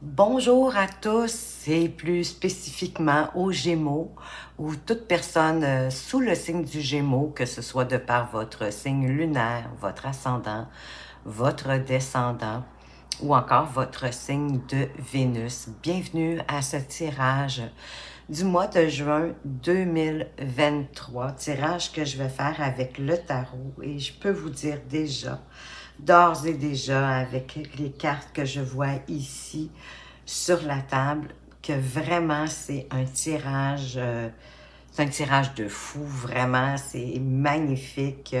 Bonjour à tous et plus spécifiquement aux Gémeaux ou toute personne sous le signe du Gémeaux, que ce soit de par votre signe lunaire, votre ascendant, votre descendant ou encore votre signe de Vénus. Bienvenue à ce tirage du mois de juin 2023, tirage que je vais faire avec le tarot et je peux vous dire déjà, d'ores et déjà avec les cartes que je vois ici, sur la table, que vraiment c'est un tirage de fou, vraiment, c'est magnifique.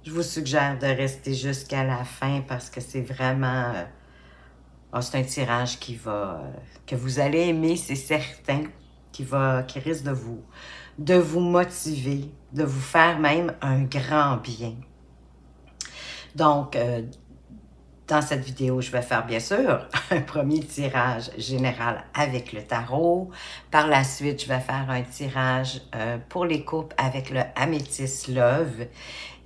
Je vous suggère de rester jusqu'à la fin parce que c'est vraiment, c'est un tirage que vous allez aimer, c'est certain, qui risque de vous motiver, de vous faire même un grand bien. Donc, dans cette vidéo, je vais faire bien sûr un premier tirage général avec le tarot. Par la suite, je vais faire un tirage pour les couples avec le Amethyst Love.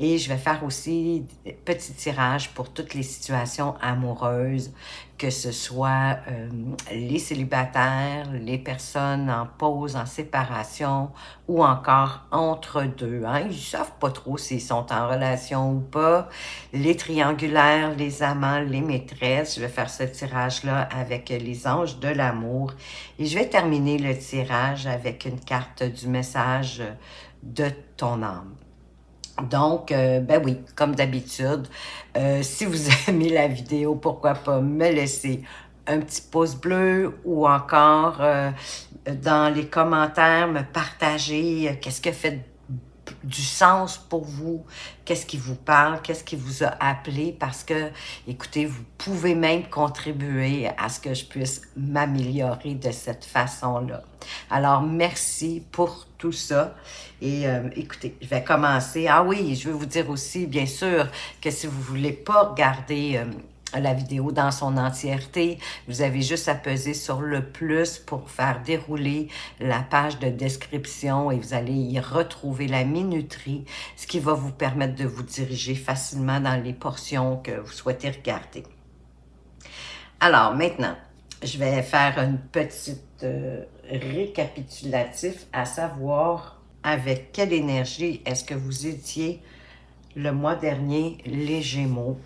Et je vais faire aussi petit tirage pour toutes les situations amoureuses, que ce soit les célibataires, les personnes en pause, en séparation ou encore entre deux. Hein? Ils ne savent pas trop s'ils sont en relation ou pas. Les triangulaires, les amants, les maîtresses. Je vais faire ce tirage-là avec les anges de l'amour. Et je vais terminer le tirage avec une carte du message de ton âme. Donc, ben oui, comme d'habitude, si vous aimez la vidéo, pourquoi pas me laisser un petit pouce bleu ou encore dans les commentaires me partager qu'est-ce que fait du sens pour vous, qu'est-ce qui vous parle, qu'est-ce qui vous a appelé, parce que, écoutez, vous pouvez même contribuer à ce que je puisse m'améliorer de cette façon-là. Alors, merci pour tout ça. Et écoutez, je vais commencer. Ah oui, je veux vous dire aussi, bien sûr, que si vous ne voulez pas regarder la vidéo dans son entièreté, vous avez juste à peser sur le plus pour faire dérouler la page de description et vous allez y retrouver la minuterie, ce qui va vous permettre de vous diriger facilement dans les portions que vous souhaitez regarder. Alors maintenant, je vais faire une petite récapitulatif, à savoir avec quelle énergie est-ce que vous étiez le mois dernier, les Gémeaux.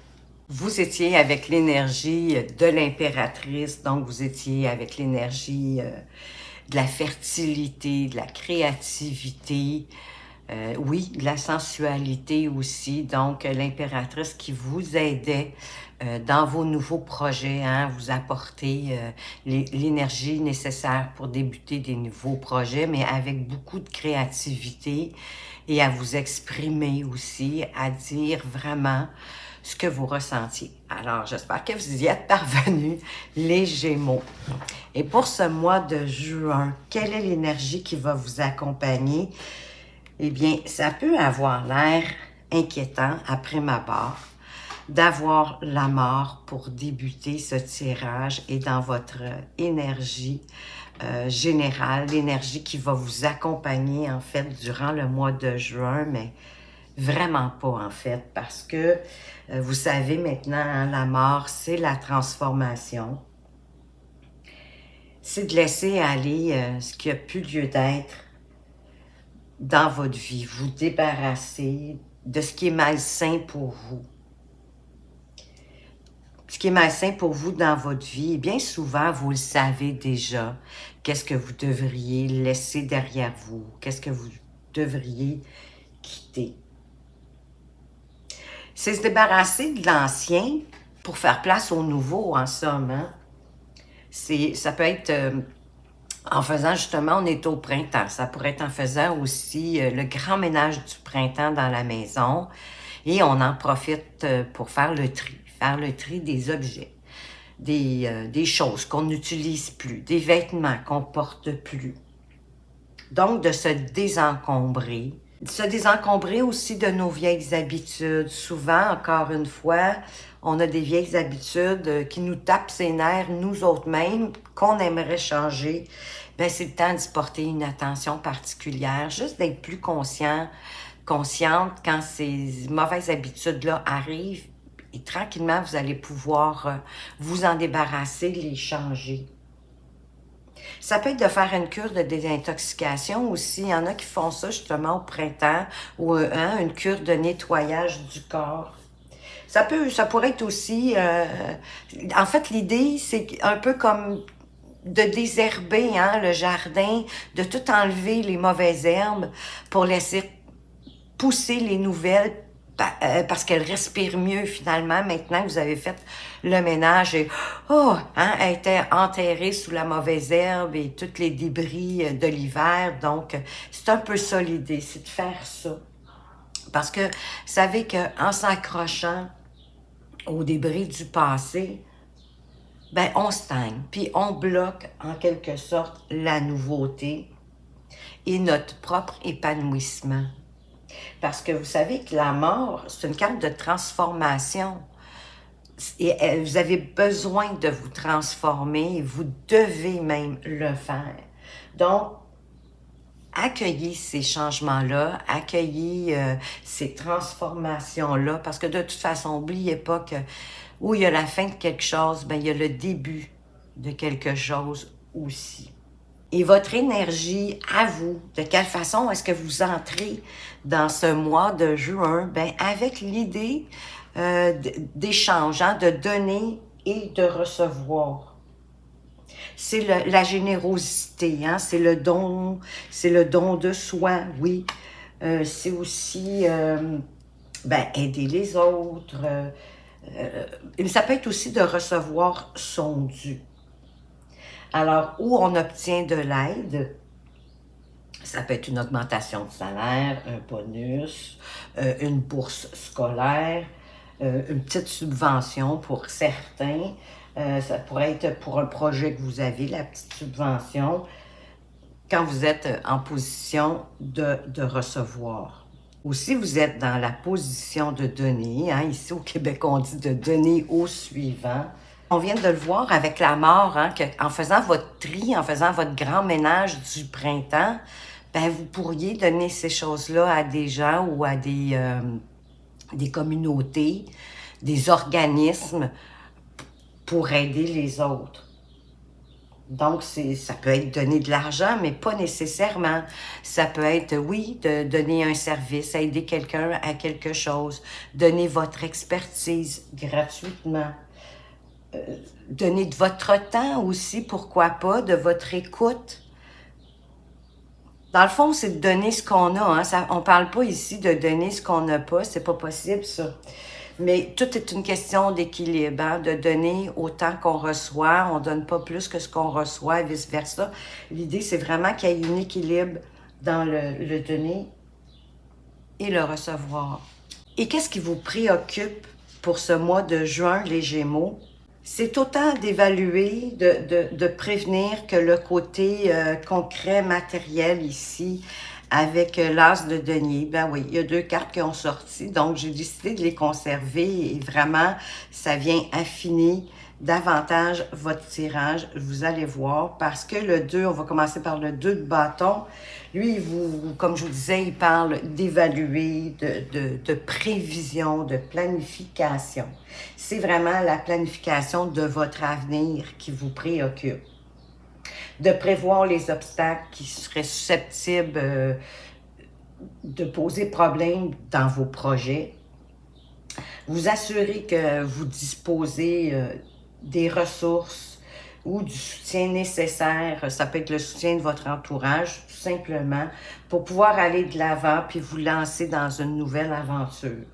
Vous étiez avec l'énergie de l'impératrice, donc vous étiez avec l'énergie de la fertilité, de la créativité, oui, de la sensualité aussi. Donc, l'impératrice qui vous aidait dans vos nouveaux projets, hein, vous apporter l'énergie nécessaire pour débuter des nouveaux projets, mais avec beaucoup de créativité et à vous exprimer aussi, à dire vraiment ce que vous ressentiez. Alors, j'espère que vous y êtes parvenus, les Gémeaux. Et pour ce mois de juin, quelle est l'énergie qui va vous accompagner? Eh bien, ça peut avoir l'air inquiétant à prime abord d'avoir la mort pour débuter ce tirage et dans votre énergie générale, l'énergie qui va vous accompagner en fait durant le mois de juin, mais vraiment pas en fait, parce que vous savez maintenant, hein, la mort, c'est la transformation. C'est de laisser aller ce qui a plus lieu d'être dans votre vie, vous débarrasser de ce qui est malsain pour vous. Ce qui est malsain pour vous dans votre vie, et bien souvent, vous le savez déjà, qu'est-ce que vous devriez laisser derrière vous, qu'est-ce que vous devriez quitter. C'est se débarrasser de l'ancien pour faire place au nouveau, en somme. Hein? Ça peut être en faisant justement, on est au printemps. Ça pourrait être en faisant aussi le grand ménage du printemps dans la maison. Et on en profite pour faire le tri des objets, des choses qu'on n'utilise plus, des vêtements qu'on porte plus. Donc, de se désencombrer aussi de nos vieilles habitudes. Souvent, encore une fois, on a des vieilles habitudes qui nous tapent ses nerfs, nous autres mêmes, qu'on aimerait changer. Ben, c'est le temps d'y porter une attention particulière, juste d'être plus consciente quand ces mauvaises habitudes-là arrivent Et tranquillement, vous allez pouvoir vous en débarrasser, les changer. Ça peut être de faire une cure de désintoxication aussi. Il y en a qui font ça justement au printemps, ou une cure de nettoyage du corps. Ça pourrait être aussi... en fait, l'idée, c'est un peu comme de désherber le jardin, de tout enlever les mauvaises herbes pour laisser pousser les nouvelles parce qu'elles respirent mieux finalement maintenant que vous avez fait le ménage et elle était enterrée sous la mauvaise herbe et tous les débris de l'hiver. Donc, c'est un peu ça l'idée, c'est de faire ça. Parce que vous savez qu'en s'accrochant aux débris du passé, ben on stagne, puis on bloque en quelque sorte la nouveauté et notre propre épanouissement. Parce que vous savez que la mort, c'est une carte de transformation. Et vous avez besoin de vous transformer, vous devez même le faire. Donc, accueillez ces changements-là, accueillez ces transformations-là, parce que de toute façon, n'oubliez pas que où il y a la fin de quelque chose, ben, il y a le début de quelque chose aussi. Et votre énergie à vous, de quelle façon est-ce que vous entrez dans ce mois de juin? Ben, avec l'idée d'échange, de donner et de recevoir. C'est la générosité, c'est le don de soi, oui. C'est aussi aider les autres. Ça peut être aussi de recevoir son dû. Alors, où on obtient de l'aide, ça peut être une augmentation de salaire, un bonus, une bourse scolaire, une petite subvention pour certains. Ça pourrait être pour un projet que vous avez, la petite subvention, quand vous êtes en position de recevoir. Ou si vous êtes dans la position de donner, ici au Québec, on dit de donner au suivant. On vient de le voir avec la mort, qu'en faisant votre tri, en faisant votre grand ménage du printemps, ben vous pourriez donner ces choses-là à des gens ou à des communautés, des organismes pour aider les autres. Donc, ça peut être donner de l'argent, mais pas nécessairement. Ça peut être, oui, de donner un service, aider quelqu'un à quelque chose, donner votre expertise gratuitement. Donner de votre temps aussi, pourquoi pas, de votre écoute. Dans le fond, c'est de donner ce qu'on a. On ne parle pas ici de donner ce qu'on n'a pas, c'est pas possible ça. Mais tout est une question d'équilibre, de donner autant qu'on reçoit. On ne donne pas plus que ce qu'on reçoit et vice-versa. L'idée, c'est vraiment qu'il y ait un équilibre dans le donner et le recevoir. Et qu'est-ce qui vous préoccupe pour ce mois de juin, les Gémeaux? C'est autant d'évaluer, de prévenir que le côté concret, matériel ici, avec l'as de denier. Ben oui, il y a 2 cartes qui ont sorti, donc j'ai décidé de les conserver et vraiment, ça vient affiner davantage votre tirage, vous allez voir, parce que le 2, on va commencer par le 2 de bâton. Lui, comme je vous disais, il parle d'évaluer, de prévision, de planification. C'est vraiment la planification de votre avenir qui vous préoccupe. De prévoir les obstacles qui seraient susceptibles de poser problème dans vos projets. Vous assurer que vous disposez des ressources ou du soutien nécessaire. Ça peut être le soutien de votre entourage, tout simplement, pour pouvoir aller de l'avant puis vous lancer dans une nouvelle aventure.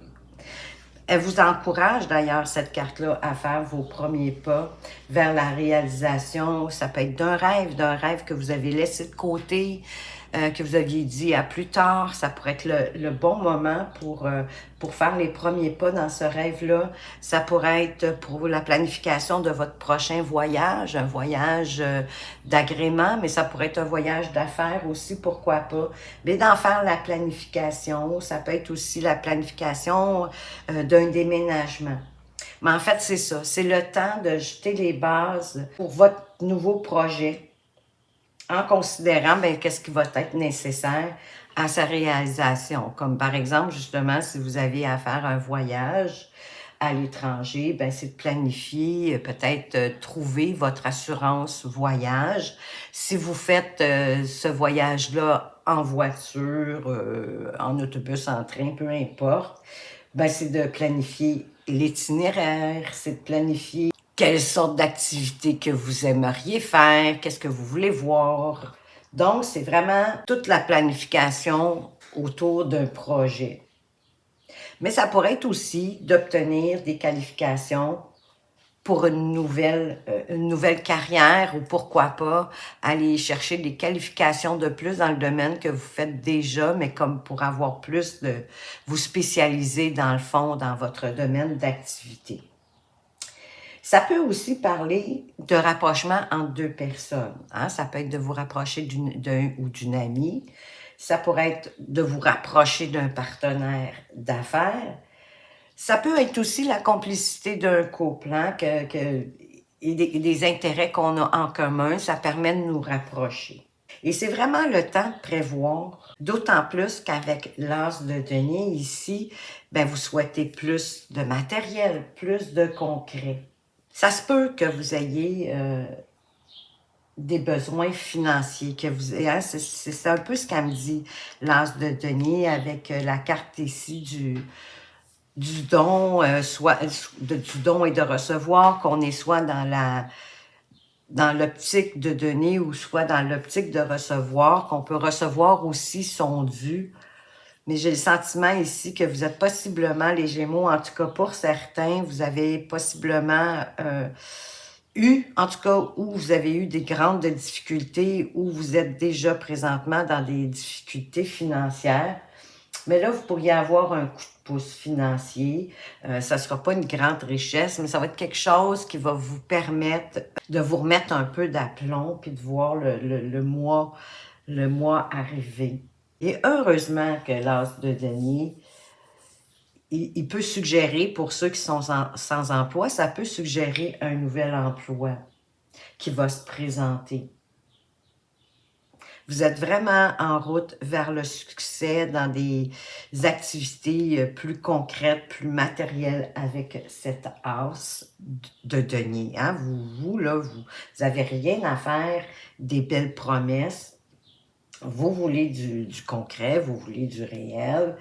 Elle vous encourage d'ailleurs, cette carte-là, à faire vos premiers pas vers la réalisation. Ça peut être d'un rêve que vous avez laissé de côté, que vous aviez dit à plus tard. Ça pourrait être le bon moment pour faire les premiers pas dans ce rêve-là. Ça pourrait être pour la planification de votre prochain voyage, un voyage d'agrément, mais ça pourrait être un voyage d'affaires aussi, pourquoi pas. Mais d'en faire la planification, ça peut être aussi la planification d'un déménagement. Mais en fait, c'est ça. C'est le temps de jeter les bases pour votre nouveau projet en considérant qu'est-ce qui va être nécessaire à sa réalisation. Comme par exemple, justement, si vous avez à faire un voyage à l'étranger, ben, c'est de planifier, peut-être trouver votre assurance voyage. Si vous faites ce voyage-là en voiture, en autobus, en train, peu importe, ben, c'est de planifier l'itinéraire, c'est de planifier quelles sortes d'activités que vous aimeriez faire, qu'est-ce que vous voulez voir. Donc, c'est vraiment toute la planification autour d'un projet. Mais ça pourrait être aussi d'obtenir des qualifications pour une nouvelle carrière ou pourquoi pas aller chercher des qualifications de plus dans le domaine que vous faites déjà, mais comme pour avoir plus de... vous spécialiser dans le fond, dans votre domaine d'activité. Ça peut aussi parler de rapprochement entre deux personnes. Hein? Ça peut être de vous rapprocher d'un ou d'une amie. Ça pourrait être de vous rapprocher d'un partenaire d'affaires. Ça peut être aussi la complicité d'un couple, hein, et des intérêts qu'on a en commun. Ça permet de nous rapprocher. Et c'est vraiment le temps de prévoir, d'autant plus qu'avec l'as de denier ici, ben vous souhaitez plus de matériel, plus de concret. Ça se peut que vous ayez des besoins financiers, que vous, hein, c'est un peu ce qu'elle me dit, l'as de denier, avec la carte ici du don, du don et de recevoir, qu'on est soit dans l'optique de donner ou soit dans l'optique de recevoir, qu'on peut recevoir aussi son dû. Mais j'ai le sentiment ici que vous êtes possiblement, les Gémeaux, en tout cas pour certains, vous avez possiblement en tout cas, où vous avez eu des grandes difficultés, où vous êtes déjà présentement dans des difficultés financières. Mais là, vous pourriez avoir un coup de pouce financier. Ça ne sera pas une grande richesse, mais ça va être quelque chose qui va vous permettre de vous remettre un peu d'aplomb puis de voir le mois arriver. Et heureusement que l'as de denier, il peut suggérer, pour ceux qui sont sans emploi, ça peut suggérer un nouvel emploi qui va se présenter. Vous êtes vraiment en route vers le succès dans des activités plus concrètes, plus matérielles avec cette as de denier. Hein? Vous avez rien à faire des belles promesses. Vous voulez du concret, vous voulez du réel.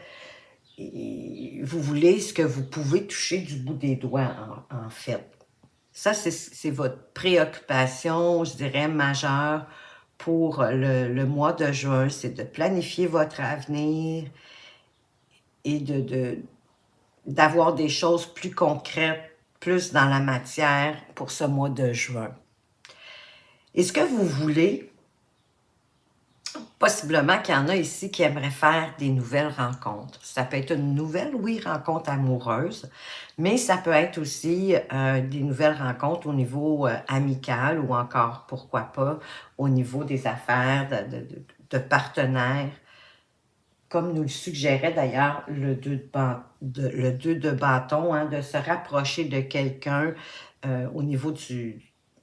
Et vous voulez ce que vous pouvez toucher du bout des doigts, en fait. Ça, c'est votre préoccupation, je dirais, majeure pour le mois de juin. C'est de planifier votre avenir et d'avoir des choses plus concrètes, plus dans la matière pour ce mois de juin. Est-ce que vous voulez... Possiblement qu'il y en a ici qui aimeraient faire des nouvelles rencontres. Ça peut être une nouvelle, oui, rencontre amoureuse, mais ça peut être aussi des nouvelles rencontres au niveau amical ou encore, pourquoi pas, au niveau des affaires, de partenaires, comme nous le suggérait d'ailleurs le 2 de bâton, hein, de se rapprocher de quelqu'un au niveau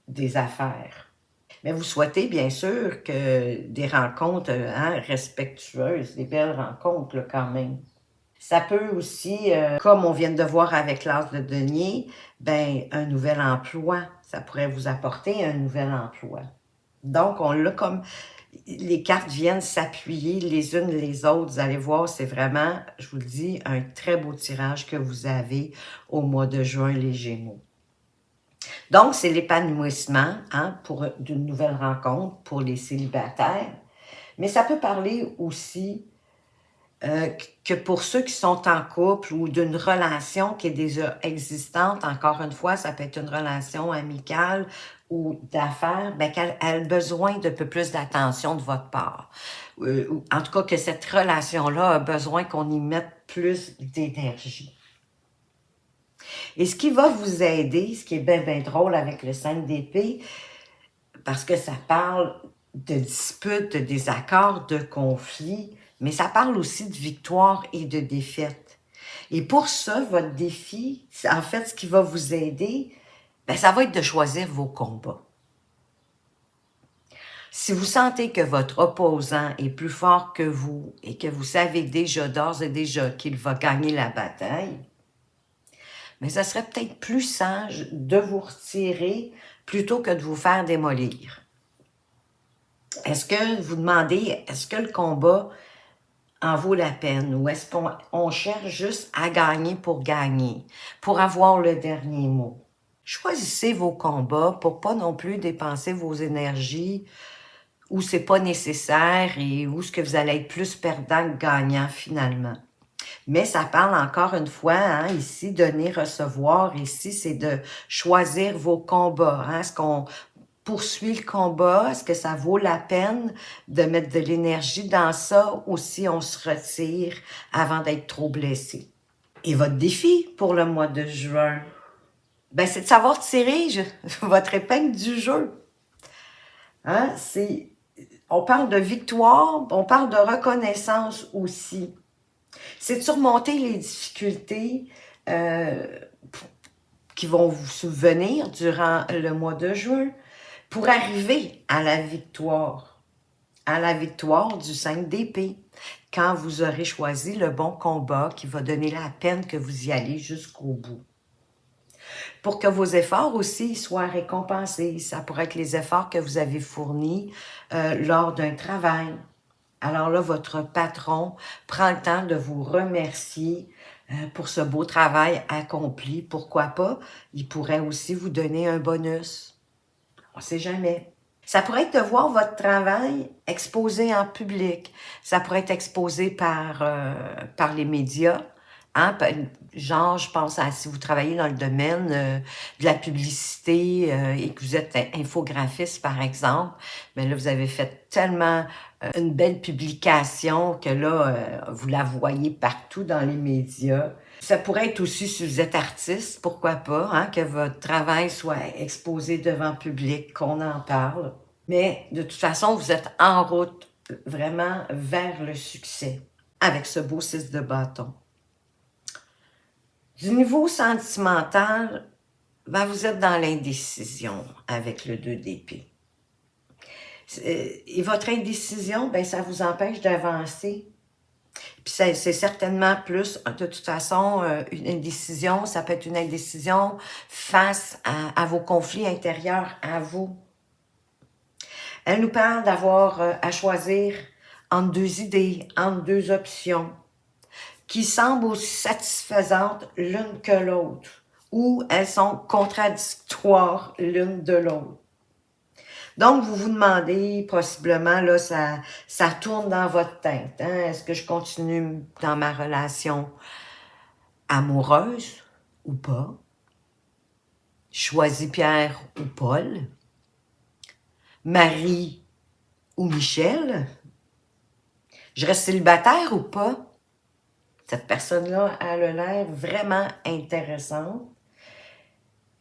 des affaires. Mais vous souhaitez, bien sûr, que des rencontres respectueuses, des belles rencontres là, quand même. Ça peut aussi, comme on vient de voir avec l'as de denier, ben, un nouvel emploi. Ça pourrait vous apporter un nouvel emploi. Donc, on l'a comme... Les cartes viennent s'appuyer les unes les autres. Vous allez voir, c'est vraiment, je vous le dis, un très beau tirage que vous avez au mois de juin, les Gémeaux. Donc, c'est l'épanouissement pour d'une nouvelle rencontre pour les célibataires. Mais ça peut parler aussi que pour ceux qui sont en couple ou d'une relation qui est déjà existante, encore une fois, ça peut être une relation amicale ou d'affaires, ben, qu'elle a besoin d'un peu plus d'attention de votre part. En tout cas, que cette relation-là a besoin qu'on y mette plus d'énergie. Et ce qui va vous aider, ce qui est bien, bien drôle avec le 5 d'épée, parce que ça parle de disputes, de désaccords, de conflits, mais ça parle aussi de victoire et de défaite. Et pour ça, votre défi, en fait, ce qui va vous aider, ben, ça va être de choisir vos combats. Si vous sentez que votre opposant est plus fort que vous et que vous savez déjà d'ores et déjà qu'il va gagner la bataille, mais ça serait peut-être plus sage de vous retirer plutôt que de vous faire démolir. Est-ce que vous demandez, est-ce que le combat en vaut la peine ou est-ce qu'on cherche juste à gagner, pour avoir le dernier mot? Choisissez vos combats pour pas non plus dépenser vos énergies où c'est pas nécessaire et où ce que vous allez être plus perdant que gagnant finalement. Mais ça parle encore une fois, hein, ici, donner, recevoir. Ici, c'est de choisir vos combats. Hein. Est-ce qu'on poursuit le combat? Est-ce que ça vaut la peine de mettre de l'énergie dans ça ou si on se retire avant d'être trop blessé? Et votre défi pour le mois de juin, ben, c'est de savoir tirer votre épingle du jeu. Hein? On parle de victoire, on parle de reconnaissance aussi. C'est de surmonter les difficultés qui vont vous souvenir durant le mois de juin pour arriver à la victoire du 5 d'épée, quand vous aurez choisi le bon combat qui va donner la peine que vous y allez jusqu'au bout. Pour que vos efforts aussi soient récompensés. Ça pourrait être les efforts que vous avez fournis lors d'un travail. Alors là, votre patron prend le temps de vous remercier pour ce beau travail accompli. Pourquoi pas? Il pourrait aussi vous donner un bonus. On ne sait jamais. Ça pourrait être de voir votre travail exposé en public. Ça pourrait être exposé par les médias. Hein? Genre, je pense à si vous travaillez dans le domaine de la publicité et que vous êtes infographiste, par exemple, mais là, vous avez fait tellement une belle publication que là, vous la voyez partout dans les médias. Ça pourrait être aussi, si vous êtes artiste, pourquoi pas, hein, que votre travail soit exposé devant le public, qu'on en parle. Mais de toute façon, vous êtes en route vraiment vers le succès avec ce beau 6 de bâton. Du niveau sentimental, ben vous êtes dans l'indécision avec le 2 d'épée. Et votre indécision, ben ça vous empêche d'avancer. Puis c'est certainement plus, de toute façon, une indécision, ça peut être une indécision face à vos conflits intérieurs, à vous. Elle nous parle d'avoir à choisir entre deux idées, entre deux options, qui semblent aussi satisfaisantes l'une que l'autre, ou elles sont contradictoires l'une de l'autre. Donc, vous vous demandez, possiblement, là, ça tourne dans votre tête. Hein? Est-ce que je continue dans ma relation amoureuse ou pas? Choisis Pierre ou Paul? Marie ou Michel? Je reste célibataire ou pas? Cette personne-là, elle a l'air vraiment intéressante.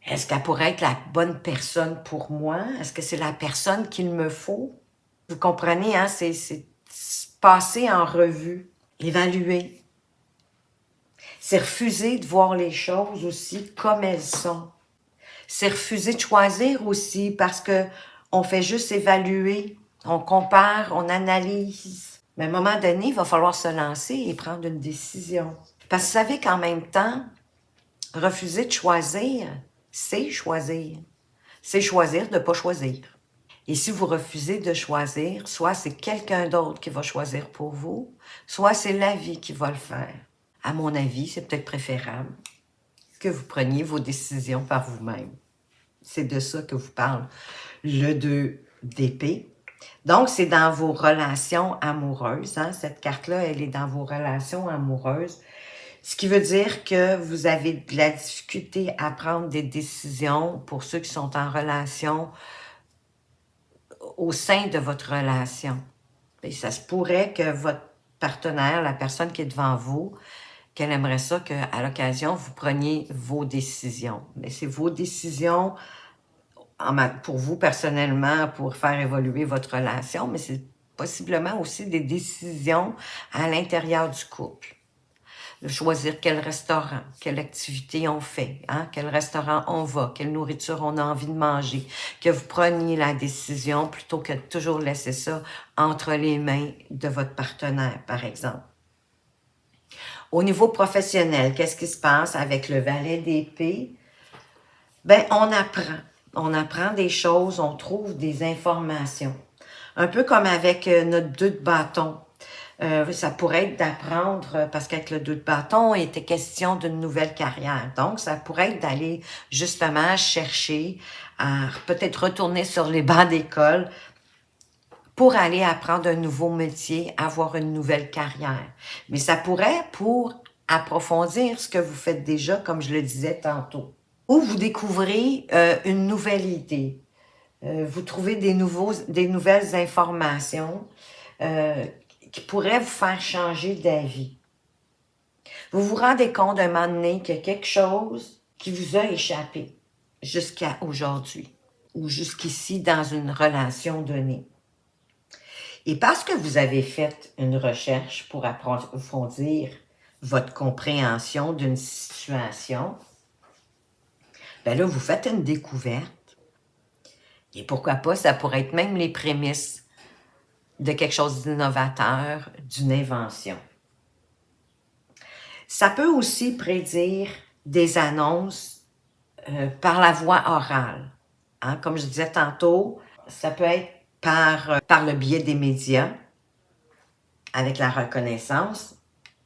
Est-ce qu'elle pourrait être la bonne personne pour moi? Est-ce que c'est la personne qu'il me faut? Vous comprenez, hein? C'est passer en revue, évaluer. C'est refuser de voir les choses aussi comme elles sont. C'est refuser de choisir aussi parce que on fait juste évaluer, on compare, on analyse. Mais à un moment donné, il va falloir se lancer et prendre une décision. Parce que vous savez qu'en même temps, refuser de choisir, c'est choisir. C'est choisir de ne pas choisir. Et si vous refusez de choisir, soit c'est quelqu'un d'autre qui va choisir pour vous, soit c'est la vie qui va le faire. À mon avis, c'est peut-être préférable que vous preniez vos décisions par vous-même. C'est de ça que vous parle le 2 d'épée. Donc, c'est dans vos relations amoureuses. Hein? Cette carte-là, elle est dans vos relations amoureuses. Ce qui veut dire que vous avez de la difficulté à prendre des décisions pour ceux qui sont en relation au sein de votre relation. Et ça se pourrait que votre partenaire, la personne qui est devant vous, qu'elle aimerait ça qu'à l'occasion, vous preniez vos décisions. Mais c'est vos décisions pour vous personnellement, pour faire évoluer votre relation, mais c'est possiblement aussi des décisions à l'intérieur du couple. De choisir quel restaurant, quelle activité on fait, hein, quel restaurant on va, quelle nourriture on a envie de manger, que vous preniez la décision plutôt que de toujours laisser ça entre les mains de votre partenaire, par exemple. Au niveau professionnel, qu'est-ce qui se passe avec le valet d'épée? Ben, on apprend. On apprend des choses, on trouve des informations. Un peu comme avec notre 2 de bâton. Ça pourrait être d'apprendre, parce qu'avec le 2 de bâton, il était question d'une nouvelle carrière. Donc, ça pourrait être d'aller justement chercher à peut-être retourner sur les bancs d'école pour aller apprendre un nouveau métier, avoir une nouvelle carrière. Mais ça pourrait pour approfondir ce que vous faites déjà, comme je le disais tantôt. Ou vous découvrez une nouvelle idée. Vous trouvez des nouvelles informations qui pourraient vous faire changer d'avis. Vous vous rendez compte d'un moment donné qu'il y a quelque chose qui vous a échappé jusqu'à aujourd'hui ou jusqu'ici dans une relation donnée. Et parce que vous avez fait une recherche pour approfondir votre compréhension d'une situation, ben là, vous faites une découverte. Et pourquoi pas, ça pourrait être même les prémices de quelque chose d'innovateur, d'une invention. Ça peut aussi prédire des annonces par la voie orale. Hein? Comme je disais tantôt, ça peut être par le biais des médias, avec la reconnaissance.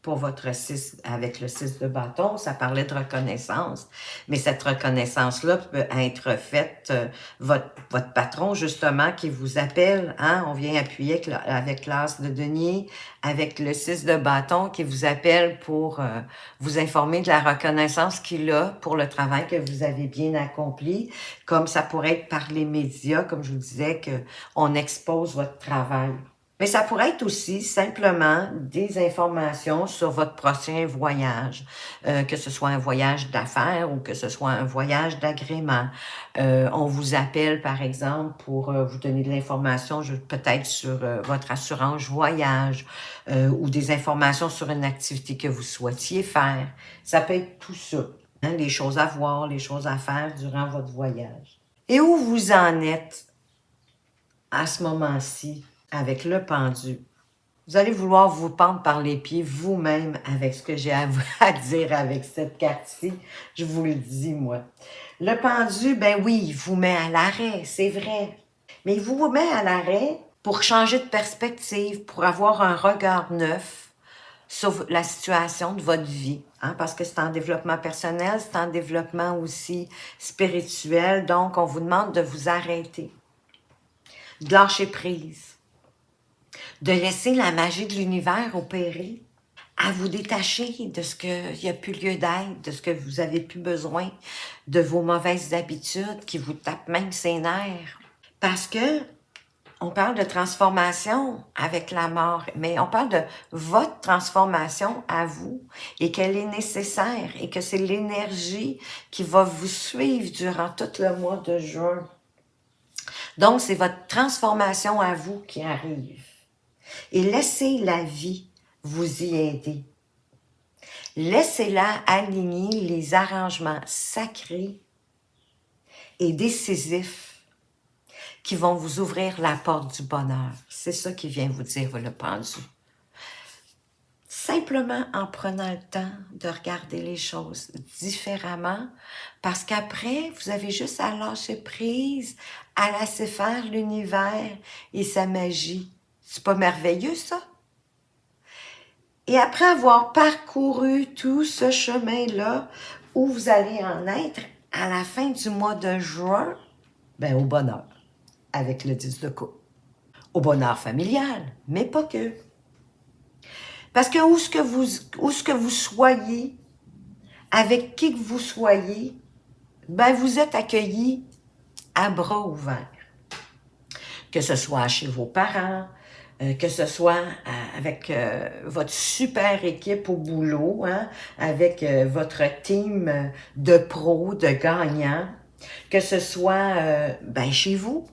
Pour votre 6, avec le 6 de bâton, ça parlait de reconnaissance. Mais cette reconnaissance-là peut être faite, votre patron, justement, qui vous appelle, hein, on vient appuyer avec l'as de denier, avec le 6 de bâton, qui vous appelle pour vous informer de la reconnaissance qu'il a pour le travail que vous avez bien accompli, comme ça pourrait être par les médias, comme je vous disais, qu'on expose votre travail. Mais ça pourrait être aussi simplement des informations sur votre prochain voyage, que ce soit un voyage d'affaires ou que ce soit un voyage d'agrément. On vous appelle, par exemple, pour vous donner de l'information peut-être sur votre assurance voyage ou des informations sur une activité que vous souhaitiez faire. Ça peut être tout ça, hein, les choses à voir, les choses à faire durant votre voyage. Et où vous en êtes à ce moment-ci? Avec le pendu. Vous allez vouloir vous pendre par les pieds vous-même avec ce que j'ai à dire avec cette carte-ci. Je vous le dis, moi. Le pendu, ben oui, il vous met à l'arrêt, c'est vrai. Mais il vous met à l'arrêt pour changer de perspective, pour avoir un regard neuf sur la situation de votre vie. Hein, parce que c'est en développement personnel, c'est en développement aussi spirituel. Donc, on vous demande de vous arrêter, de lâcher prise, de laisser la magie de l'univers opérer, à vous détacher de ce qu'il n'y a plus lieu d'être, de ce que vous avez plus besoin, de vos mauvaises habitudes qui vous tapent même ses nerfs. Parce que on parle de transformation avec la mort, mais on parle de votre transformation à vous et qu'elle est nécessaire et que c'est l'énergie qui va vous suivre durant tout le mois de juin. Donc, c'est votre transformation à vous qui arrive. Et laissez la vie vous y aider. Laissez-la aligner les arrangements sacrés et décisifs qui vont vous ouvrir la porte du bonheur. C'est ça qui vient vous dire le pendu. Simplement en prenant le temps de regarder les choses différemment, parce qu'après, vous avez juste à lâcher prise, à laisser faire l'univers et sa magie. C'est pas merveilleux, ça? Et après avoir parcouru tout ce chemin-là, où vous allez en être à la fin du mois de juin, ben au bonheur, avec le 10 de coupe. Au bonheur familial, mais pas que. Parce que où ce que vous soyez, avec qui que vous soyez, ben vous êtes accueillis à bras ouverts. Que ce soit chez vos parents, que ce soit avec votre super équipe au boulot, hein, avec votre team de pros, de gagnants, que ce soit ben chez vous,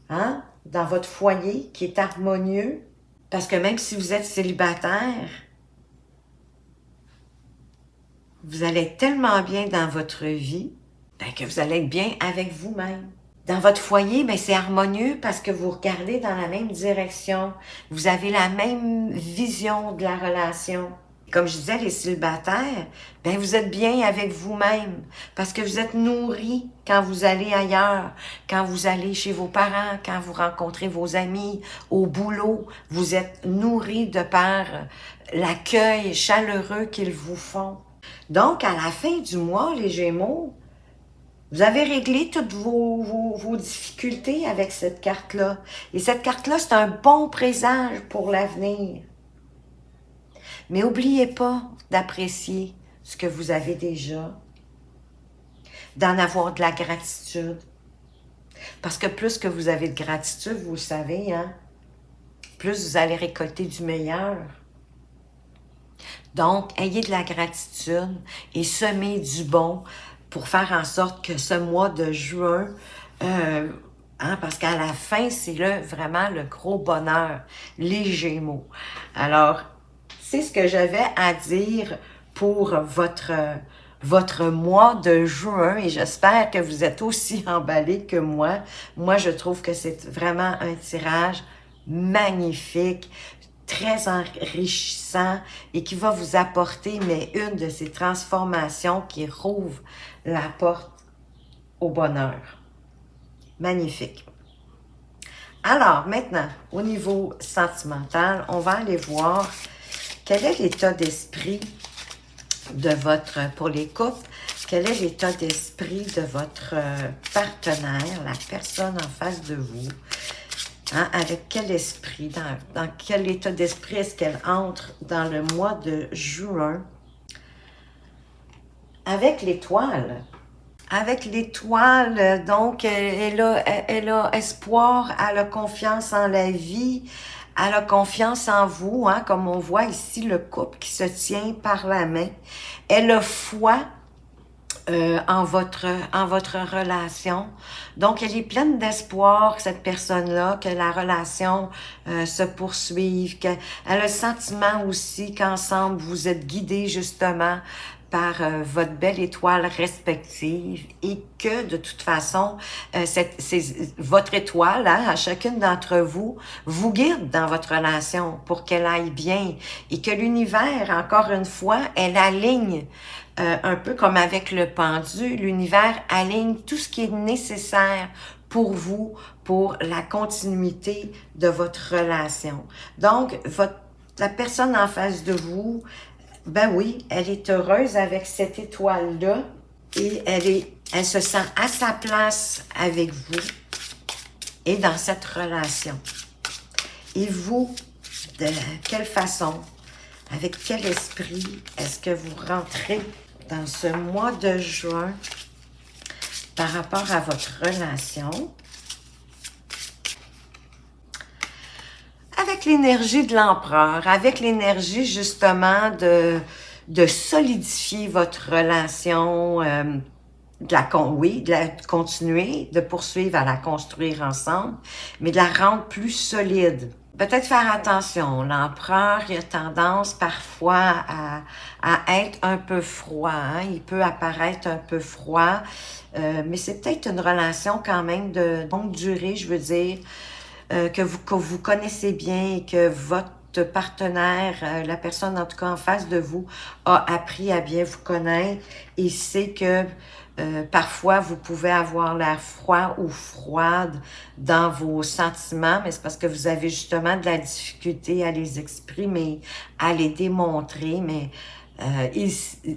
hein, dans votre foyer qui est harmonieux, parce que même si vous êtes célibataire, vous allez être tellement bien dans votre vie ben, que vous allez être bien avec vous-même. Dans votre foyer, ben, c'est harmonieux parce que vous regardez dans la même direction. Vous avez la même vision de la relation. comme je disais, les célibataires, ben vous êtes bien avec vous-même parce que vous êtes nourris quand vous allez ailleurs, quand vous allez chez vos parents, quand vous rencontrez vos amis, au boulot. Vous êtes nourris de par l'accueil chaleureux qu'ils vous font. Donc, à la fin du mois, les Gémeaux, vous avez réglé toutes vos difficultés avec cette carte-là. Et cette carte-là, c'est un bon présage pour l'avenir. Mais n'oubliez pas d'apprécier ce que vous avez déjà, d'en avoir de la gratitude. Parce que plus que vous avez de gratitude, vous le savez, hein, plus vous allez récolter du meilleur. Donc, ayez de la gratitude et semez du bon pour faire en sorte que ce mois de juin, parce qu'à la fin, c'est là vraiment le gros bonheur, les Gémeaux. Alors, c'est ce que j'avais à dire pour votre mois de juin et j'espère que vous êtes aussi emballés que moi. Moi, je trouve que c'est vraiment un tirage magnifique, très enrichissant et qui va vous apporter une de ces transformations qui rouvre la porte au bonheur. Magnifique. Alors, maintenant, au niveau sentimental, on va aller voir quel est l'état d'esprit de pour les couples, quel est l'état d'esprit de votre partenaire, la personne en face de vous. Hein, avec quel esprit, dans quel état d'esprit est-ce qu'elle entre dans le mois de juin? Avec l'étoile. Avec l'étoile, donc, elle a espoir, elle a confiance en la vie, elle a confiance en vous, hein, comme on voit ici le couple qui se tient par la main. Elle a foi en votre relation. Donc, elle est pleine d'espoir, cette personne-là, que la relation se poursuive, qu'elle a le sentiment aussi qu'ensemble, vous êtes guidés justement par votre belle étoile respective et que, de toute façon, votre étoile, hein, à chacune d'entre vous, vous guide dans votre relation pour qu'elle aille bien et que l'univers, encore une fois, elle aligne un peu comme avec le pendu, l'univers aligne tout ce qui est nécessaire pour vous, pour la continuité de votre relation. Donc, la personne en face de vous, ben oui, elle est heureuse avec cette étoile-là et elle se sent à sa place avec vous et dans cette relation. Et vous, de quelle façon, avec quel esprit est-ce que vous rentrez dans ce mois de juin par rapport à votre relation? Avec l'énergie de l'empereur, avec l'énergie justement de solidifier votre relation, de la continuer, de poursuivre à la construire ensemble, mais de la rendre plus solide. Peut-être faire attention, l'empereur, il a tendance parfois à être un peu froid, hein? Il peut apparaître un peu froid, mais c'est peut-être une relation quand même de longue durée, je veux dire, que vous connaissez bien et que votre partenaire, la personne en tout cas en face de vous, a appris à bien vous connaître et sait que parfois vous pouvez avoir l'air froid ou froide dans vos sentiments, mais c'est parce que vous avez justement de la difficulté à les exprimer, à les démontrer, mais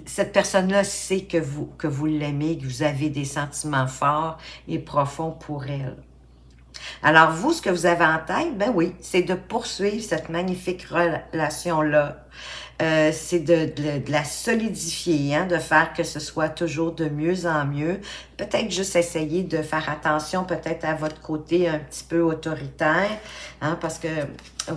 cette personne-là sait que vous l'aimez, que vous avez des sentiments forts et profonds pour elle. Alors, vous, ce que vous avez en tête, ben oui, c'est de poursuivre cette magnifique relation-là. C'est de la solidifier, hein, de faire que ce soit toujours de mieux en mieux. Peut-être juste essayer de faire attention peut-être à votre côté un petit peu autoritaire, hein, parce que,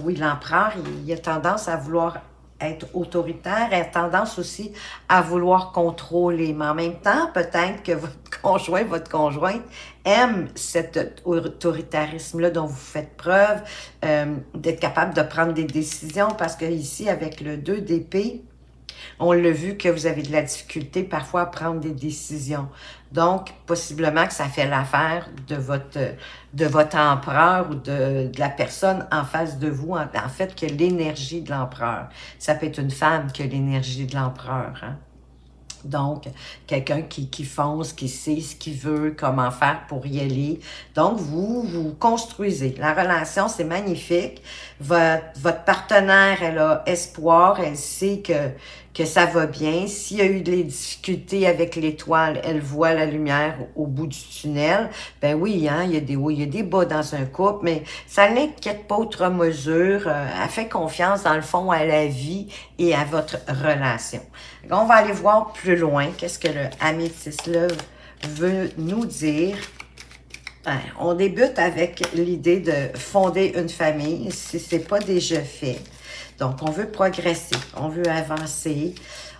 oui, l'empereur, il a tendance à vouloir être autoritaire, il a tendance aussi à vouloir contrôler. Mais en même temps, peut-être que votre conjointe aime cet autoritarisme-là dont vous faites preuve, d'être capable de prendre des décisions, parce que ici, avec le 2 d'épée, On l'a vu que vous avez de la difficulté parfois à prendre des décisions. Donc, possiblement que ça fait l'affaire de votre empereur ou de la personne en face de vous. En fait, que l'énergie de l'empereur. Ça peut être une femme qui a l'énergie de l'empereur, hein? Donc, quelqu'un qui fonce, qui sait ce qu'il veut, comment faire pour y aller. Donc, vous construisez. La relation, c'est magnifique. Votre partenaire, elle a espoir, elle sait que ça va bien. S'il y a eu des difficultés avec l'étoile, elle voit la lumière au bout du tunnel. Ben oui, hein, il y a des hauts, il y a des bas dans un couple, mais ça n'inquiète pas outre mesure. Elle fait confiance, dans le fond, à la vie et à votre relation. On va aller voir plus loin qu'est-ce que le Améthyste là veut nous dire. On débute avec l'idée de fonder une famille, si ce n'est pas déjà fait. Donc, on veut progresser, on veut avancer,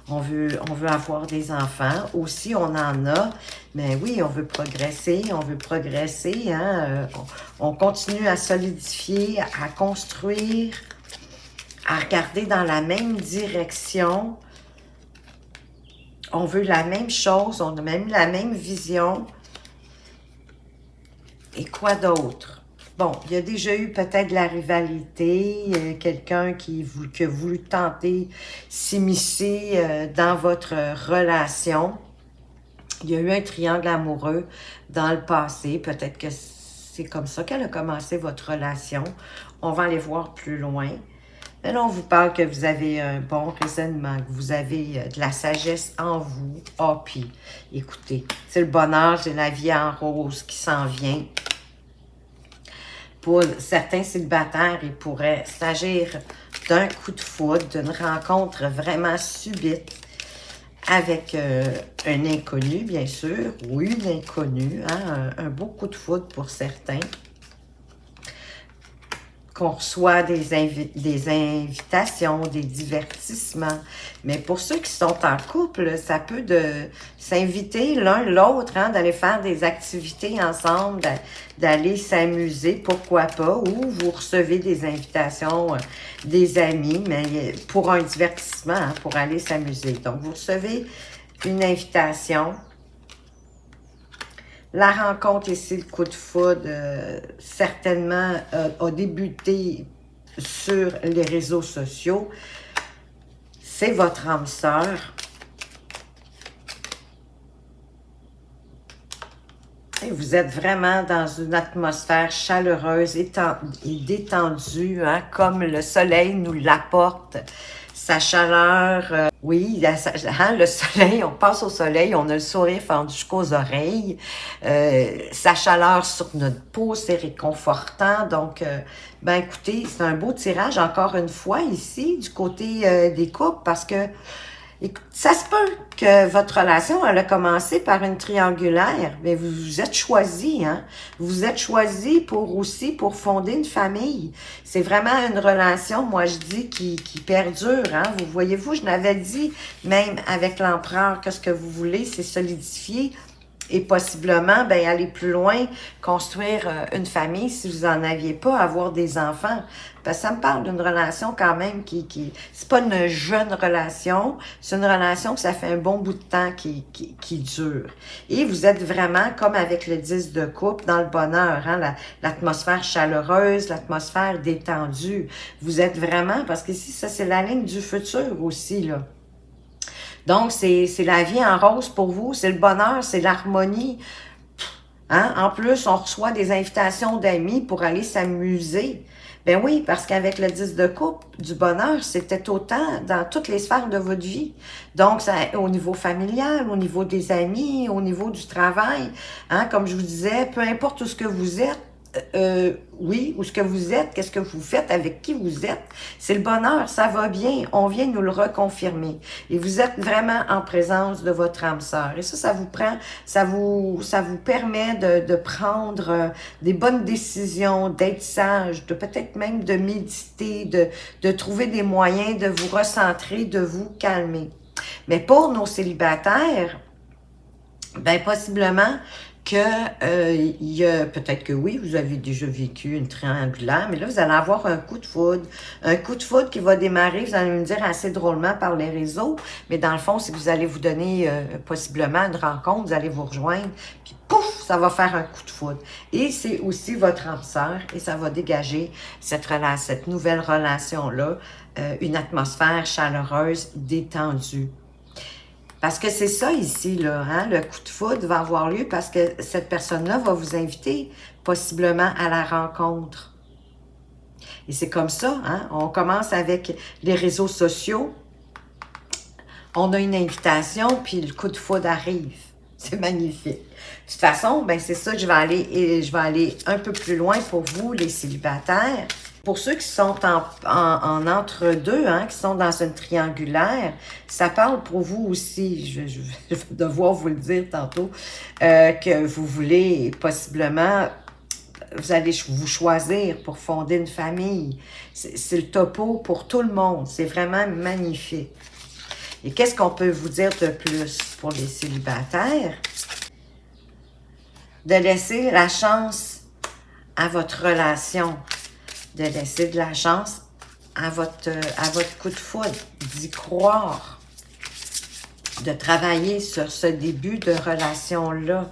on veut avoir des enfants. Aussi, on en a, mais oui, on veut progresser, hein? On continue à solidifier, à construire, à regarder dans la même direction. On veut la même chose, on a même la même vision. Et quoi d'autre? Bon, il y a déjà eu peut-être de la rivalité, quelqu'un qui a voulu tenter s'immiscer dans votre relation. Il y a eu un triangle amoureux dans le passé. Peut-être que c'est comme ça qu'elle a commencé votre relation. On va aller voir plus loin. Mais là, on vous parle que vous avez un bon raisonnement, que vous avez de la sagesse en vous. Ah, puis, écoutez, c'est le bonheur, c'est la vie en rose qui s'en vient. Pour certains célibataires, il pourrait s'agir d'un coup de foudre, d'une rencontre vraiment subite avec un inconnu, bien sûr, ou une inconnue, hein, un beau coup de foudre pour certains. Qu'on reçoit des invitations, des divertissements. Mais pour ceux qui sont en couple, ça peut de s'inviter l'un l'autre, hein, d'aller faire des activités ensemble, d'aller s'amuser, pourquoi pas, ou vous recevez des invitations des amis, mais pour un divertissement, hein, pour aller s'amuser. Donc, vous recevez une invitation. La rencontre ici, le coup de foudre, certainement a débuté sur les réseaux sociaux. C'est votre âme sœur. Et vous êtes vraiment dans une atmosphère chaleureuse et détendue, hein, comme le soleil nous l'apporte. Sa chaleur, oui, hein, le soleil, on passe au soleil, on a le sourire fendu jusqu'aux oreilles. Sa chaleur sur notre peau, c'est réconfortant. Donc, ben écoutez, c'est un beau tirage, encore une fois, ici, du côté des couples, parce que ça se peut que votre relation, elle a commencé par une triangulaire, mais vous vous êtes choisi, hein? Vous êtes choisi pour fonder une famille. C'est vraiment une relation, moi je dis, qui perdure, hein? Vous voyez-vous, je l'avais dit, même avec l'empereur, qu'est-ce que vous voulez, c'est solidifier et possiblement, ben, aller plus loin, construire une famille si vous n'en aviez pas, avoir des enfants. Parce que ça me parle d'une relation quand même c'est pas une jeune relation, c'est une relation que ça fait un bon bout de temps qui dure. Et vous êtes vraiment, comme avec le 10 de coupe, dans le bonheur, hein, l'atmosphère chaleureuse, l'atmosphère détendue. Vous êtes vraiment, parce qu'ici, ça c'est la ligne du futur aussi, là. Donc, c'est la vie en rose pour vous, c'est le bonheur, c'est l'harmonie. Hein? En plus, on reçoit des invitations d'amis pour aller s'amuser. Ben oui, parce qu'avec le 10 de coupe, du bonheur, c'était autant dans toutes les sphères de votre vie. Donc, ça, au niveau familial, au niveau des amis, au niveau du travail, hein, comme je vous disais, peu importe où ce que vous êtes, oui, où ce que vous êtes, qu'est-ce que vous faites, avec qui vous êtes, c'est le bonheur, ça va bien, on vient nous le reconfirmer. Et vous êtes vraiment en présence de votre âme sœur. Et ça vous prend, ça vous permet de prendre des bonnes décisions, d'être sage, de peut-être même de méditer, de trouver des moyens de vous recentrer, de vous calmer. Mais pour nos célibataires, ben possiblement que il y a peut-être que oui, vous avez déjà vécu une triangulaire, mais là, vous allez avoir un coup de foudre. Un coup de foudre qui va démarrer, vous allez me dire assez drôlement par les réseaux, mais dans le fond, c'est que vous allez vous donner possiblement une rencontre, vous allez vous rejoindre, puis pouf, ça va faire un coup de foudre. Et c'est aussi votre âme sœur, et ça va dégager cette nouvelle relation-là, une atmosphère chaleureuse, détendue. Parce que c'est ça ici, là, hein? Le coup de foudre va avoir lieu parce que cette personne-là va vous inviter possiblement à la rencontre. Et c'est comme ça, hein? On commence avec les réseaux sociaux, on a une invitation, puis le coup de foudre arrive. C'est magnifique. De toute façon, ben c'est ça, je vais aller un peu plus loin pour vous, les célibataires. Pour ceux qui sont en entre-deux, hein, qui sont dans une triangulaire, ça parle pour vous aussi, je vais devoir vous le dire tantôt, que vous voulez possiblement, vous allez vous choisir pour fonder une famille. C'est le topo pour tout le monde, c'est vraiment magnifique. Et qu'est-ce qu'on peut vous dire de plus pour les célibataires? De laisser la chance à votre relation, de laisser de la chance à votre coup de foudre, d'y croire, de travailler sur ce début de relation-là,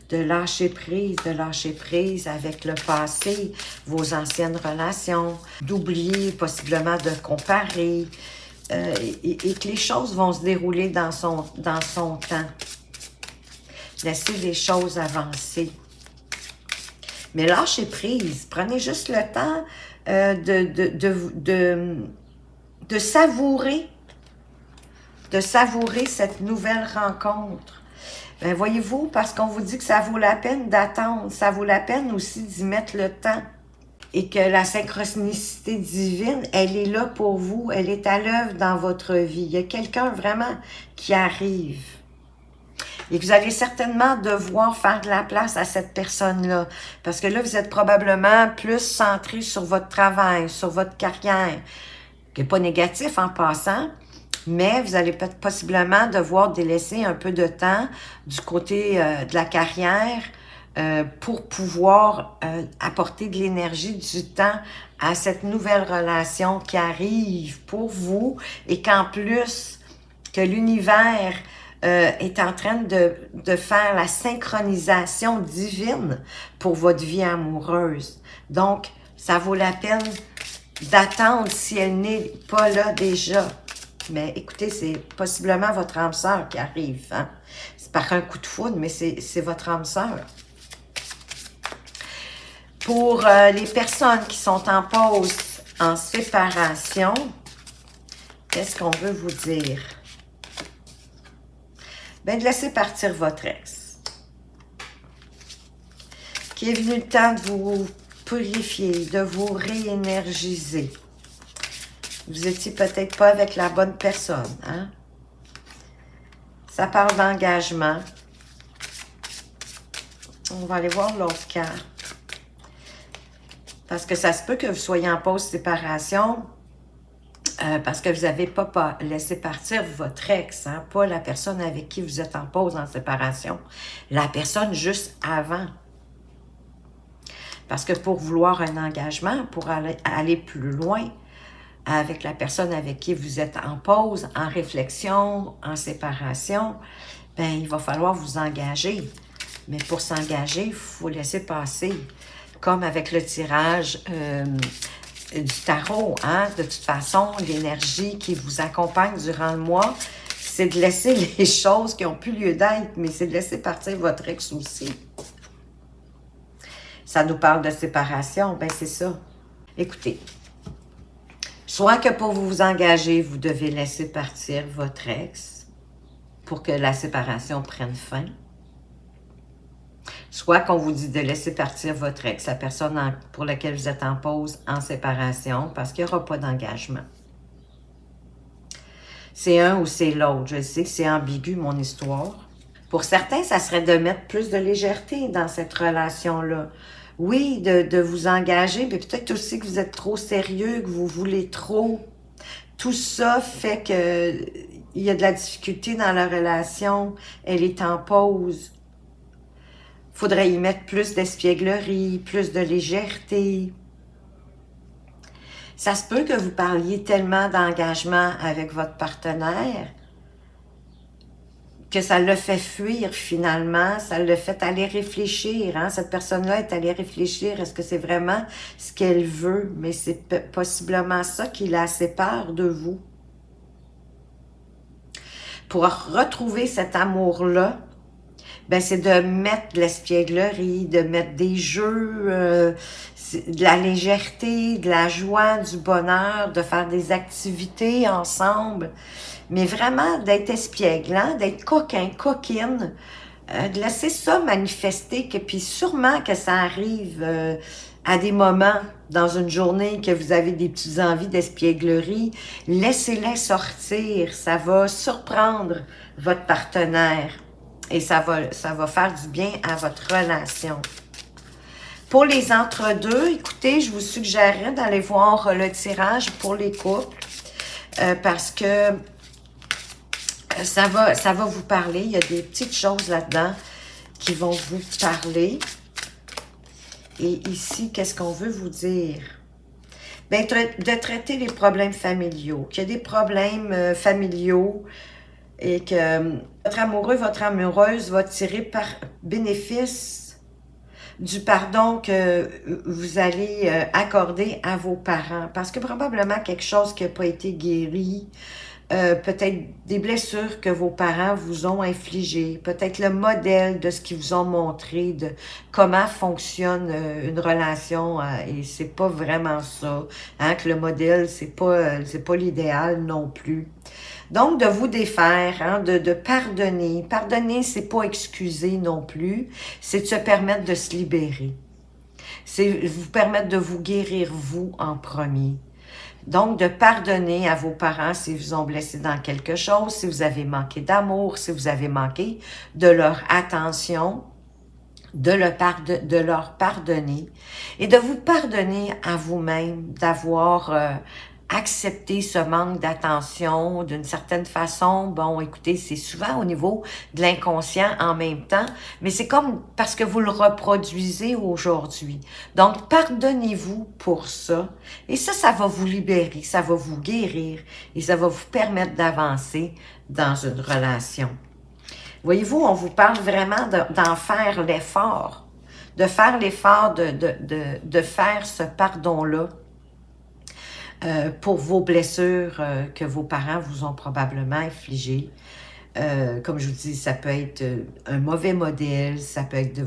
de lâcher prise avec le passé, vos anciennes relations, d'oublier possiblement de comparer, et que les choses vont se dérouler dans son temps. Laissez les choses avancer. Mais lâchez prise. Prenez juste le temps de savourer cette nouvelle rencontre. Ben voyez-vous, parce qu'on vous dit que ça vaut la peine d'attendre, ça vaut la peine aussi d'y mettre le temps. Et que la synchronicité divine, elle est là pour vous, elle est à l'œuvre dans votre vie. Il y a quelqu'un vraiment qui arrive. Et vous allez certainement devoir faire de la place à cette personne-là. Parce que là, vous êtes probablement plus centré sur votre travail, sur votre carrière, qui n'est pas négatif en passant, mais vous allez possiblement devoir délaisser un peu de temps du côté de la carrière pour pouvoir apporter de l'énergie, du temps à cette nouvelle relation qui arrive pour vous et qu'en plus, que l'univers est en train de faire la synchronisation divine pour votre vie amoureuse. Donc, ça vaut la peine d'attendre si elle n'est pas là déjà. Mais écoutez, c'est possiblement votre âme sœur qui arrive. Hein? C'est par un coup de foudre, mais c'est votre âme sœur. Pour les personnes qui sont en pause, en séparation, qu'est-ce qu'on veut vous dire? Bien, de laisser partir votre ex. Qu'il est venu le temps de vous purifier, de vous réénergiser. Vous étiez peut-être pas avec la bonne personne, hein? Ça parle d'engagement. On va aller voir l'autre carte. Parce que ça se peut que vous soyez en pause séparation parce que vous n'avez pas laissé partir votre ex, hein? Pas la personne avec qui vous êtes en pause en séparation. La personne juste avant. Parce que pour vouloir un engagement, pour aller plus loin avec la personne avec qui vous êtes en pause, en réflexion, en séparation, ben il va falloir vous engager. Mais pour s'engager, il faut laisser passer. Comme avec le tirage du tarot, hein? De toute façon, l'énergie qui vous accompagne durant le mois, c'est de laisser les choses qui n'ont plus lieu d'être, mais c'est de laisser partir votre ex aussi. Ça nous parle de séparation, ben c'est ça. Écoutez, soit que pour vous engager, vous devez laisser partir votre ex pour que la séparation prenne fin. Soit qu'on vous dit de laisser partir votre ex, la personne pour laquelle vous êtes en pause, en séparation, parce qu'il n'y aura pas d'engagement. C'est un ou c'est l'autre. Je sais que c'est ambigu, mon histoire. Pour certains, ça serait de mettre plus de légèreté dans cette relation-là. Oui, de vous engager, mais peut-être aussi que vous êtes trop sérieux, que vous voulez trop. Tout ça fait que il y a de la difficulté dans la relation. Elle est en pause. faudrait y mettre plus d'espièglerie, plus de légèreté. Ça se peut que vous parliez tellement d'engagement avec votre partenaire que ça l'a fait fuir finalement, ça l'a fait aller réfléchir. Hein? Cette personne-là est allée réfléchir, est-ce que c'est vraiment ce qu'elle veut? Mais c'est possiblement ça qui la sépare de vous. Pour retrouver cet amour-là, ben c'est de mettre de l'espièglerie, de mettre des jeux, de la légèreté, de la joie, du bonheur, de faire des activités ensemble, mais vraiment d'être espiègle, hein, d'être coquin, coquine, de laisser ça manifester, que puis sûrement que ça arrive à des moments dans une journée que vous avez des petites envies d'espièglerie, laissez-les sortir, ça va surprendre votre partenaire. Et ça va faire du bien à votre relation. Pour les entre-deux, écoutez, je vous suggérerais d'aller voir le tirage pour les couples parce que ça va vous parler. Il y a des petites choses là-dedans qui vont vous parler. Et ici, qu'est-ce qu'on veut vous dire? Bien, de traiter les problèmes familiaux. Qu'il y a des problèmes familiaux et que votre amoureux, votre amoureuse va tirer par bénéfice du pardon que vous allez accorder à vos parents. Parce que probablement quelque chose qui n'a pas été guéri, peut-être des blessures que vos parents vous ont infligées, peut-être le modèle de ce qu'ils vous ont montré, de comment fonctionne une relation, et c'est pas vraiment ça, hein, que le modèle, c'est pas l'idéal non plus. Donc, de vous défaire, hein, de pardonner. Pardonner, c'est pas excuser non plus, c'est de se permettre de se libérer. C'est vous permettre de vous guérir, vous, en premier. Donc, de pardonner à vos parents si vous ont blessé dans quelque chose, si vous avez manqué d'amour, si vous avez manqué de leur attention, de leur pardonner et de vous pardonner à vous-même d'avoir accepté ce manque d'attention d'une certaine façon. Bon, écoutez, c'est souvent au niveau de l'inconscient en même temps, mais c'est comme parce que vous le reproduisez aujourd'hui. Donc, pardonnez-vous pour ça. Et ça va vous libérer, ça va vous guérir et ça va vous permettre d'avancer dans une relation. Voyez-vous, on vous parle vraiment d'en faire l'effort, de faire l'effort de faire ce pardon-là pour vos blessures que vos parents vous ont probablement infligées. Comme je vous dis, ça peut être un mauvais modèle, ça peut être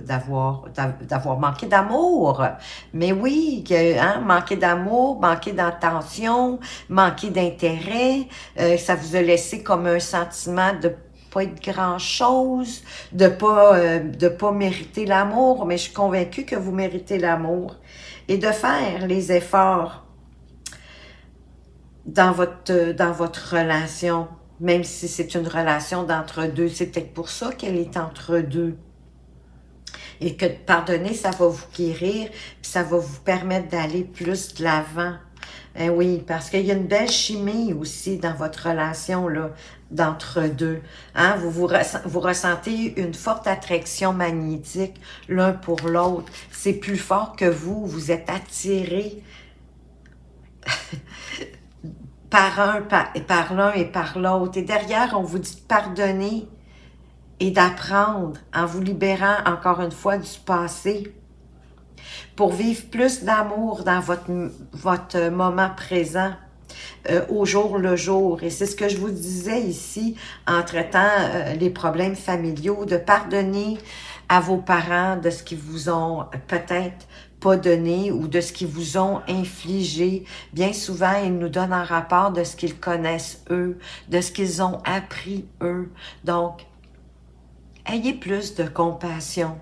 d'avoir manqué d'amour. Mais oui, hein, manquer d'amour, manquer d'attention, manquer d'intérêt, ça vous a laissé comme un sentiment de pas être grand-chose, de pas mériter l'amour, mais je suis convaincue que vous méritez l'amour. Et de faire les efforts dans votre relation, même si c'est une relation d'entre-deux. C'est peut-être pour ça qu'elle est entre deux. Et que pardonner, ça va vous guérir, puis ça va vous permettre d'aller plus de l'avant. Eh oui, parce qu'il y a une belle chimie aussi dans votre relation là d'entre-deux. Hein? Vous ressentez une forte attraction magnétique l'un pour l'autre. C'est plus fort que vous êtes attirés par l'un et par l'autre. Et derrière, on vous dit de pardonner et d'apprendre en vous libérant encore une fois du passé pour vivre plus d'amour dans votre moment présent, au jour le jour. Et c'est ce que je vous disais ici en traitant les problèmes familiaux, de pardonner à vos parents de ce qu'ils vous ont peut-être pas donné ou de ce qu'ils vous ont infligé. Bien souvent, ils nous donnent un rapport de ce qu'ils connaissent eux, de ce qu'ils ont appris eux. Donc, ayez plus de compassion.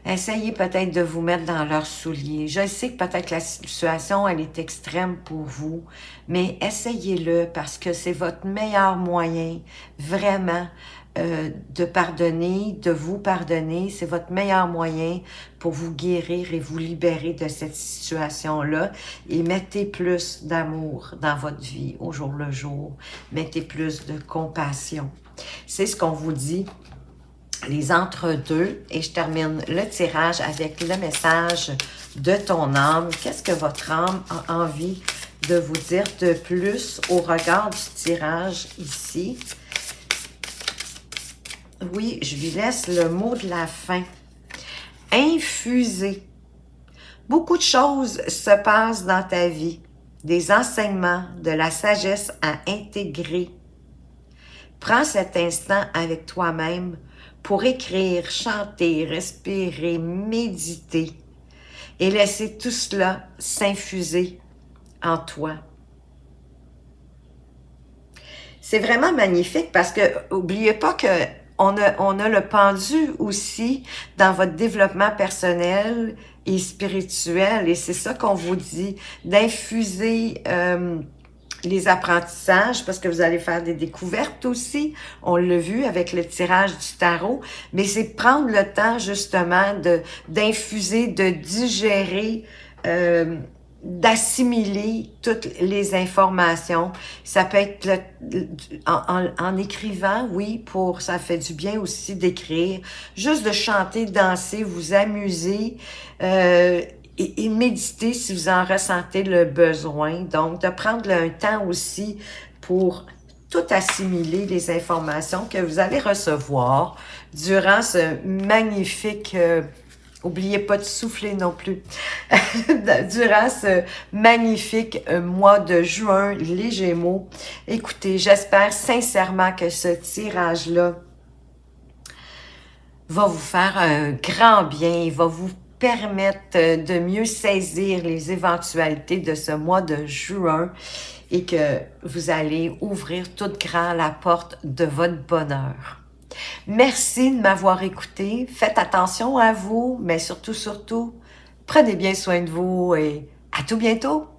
Essayez peut-être de vous mettre dans leurs souliers. Je sais que peut-être la situation, elle est extrême pour vous, mais essayez-le parce que c'est votre meilleur moyen, vraiment, de pardonner, de vous pardonner. C'est votre meilleur moyen pour vous guérir et vous libérer de cette situation-là. Et mettez plus d'amour dans votre vie au jour le jour. Mettez plus de compassion. C'est ce qu'on vous dit les entre-deux et je termine le tirage avec le message de ton âme. Qu'est-ce que votre âme a envie de vous dire de plus au regard du tirage ici? Oui, je lui laisse le mot de la fin. Infuser. Beaucoup de choses se passent dans ta vie. Des enseignements, de la sagesse à intégrer. Prends cet instant avec toi-même pour écrire, chanter, respirer, méditer et laisser tout cela s'infuser en toi. C'est vraiment magnifique parce que n'oubliez pas que on a le pendu aussi dans votre développement personnel et spirituel et c'est ça qu'on vous dit, d'infuser les apprentissages parce que vous allez faire des découvertes aussi, on l'a vu avec le tirage du tarot, mais c'est prendre le temps justement d'infuser, de digérer, d'assimiler toutes les informations. Ça peut être en écrivant, oui, ça fait du bien aussi d'écrire, juste de chanter, danser, vous amuser, et méditer si vous en ressentez le besoin. Donc, de prendre un temps aussi pour tout assimiler les informations que vous allez recevoir durant ce magnifique... N'oubliez pas de souffler non plus. Durant ce magnifique mois de juin, les Gémeaux. Écoutez, j'espère sincèrement que ce tirage-là va vous faire un grand bien, va vous permettre de mieux saisir les éventualités de ce mois de juin et que vous allez ouvrir toute grand la porte de votre bonheur. Merci de m'avoir écouté. Faites attention à vous, mais surtout, prenez bien soin de vous et à tout bientôt!